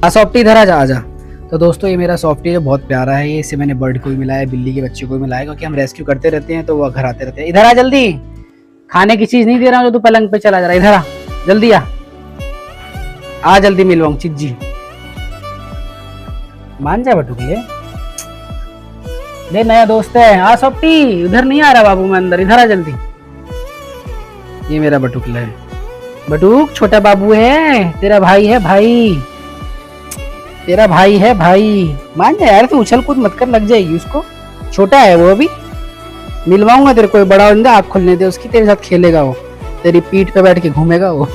Softy इधर आ जा, आजा। तो दोस्तों ये मेरा सॉफ्टी है, बहुत प्यारा है ये। इसे मैंने बर्ड को भी मिलाया है, बिल्ली के बच्चे को भी मिलाया, क्योंकि हम रेस्क्यू करते रहते हैं तो वो घर आते रहते हैं। इधर आ जल्दी, खाने की चीज नहीं दे रहा हूँ जो तू पलंग पे चला जा रहा है। इधर आ जल्दी, आ जल्दी मिलवाऊं चिज्जी। मान जा बटुकले, ले नया दोस्त है। आ सॉफ्टी, उधर नहीं आ रहा बाबू, मैं अंदर, इधर आ जल्दी। ये मेरा बटुकला है, बटुक छोटा बाबू है, तेरा भाई है भाई, तेरा भाई है भाई। मान जा यार, तू उछल कूद मत कर, लग जाएगी उसको, छोटा है वो अभी। मिलवाऊंगा तेरे को, बड़ा बंदा, आँख खुलने दे उसकी, तेरे साथ खेलेगा वो, तेरी पीठ पे बैठ के घूमेगा वो।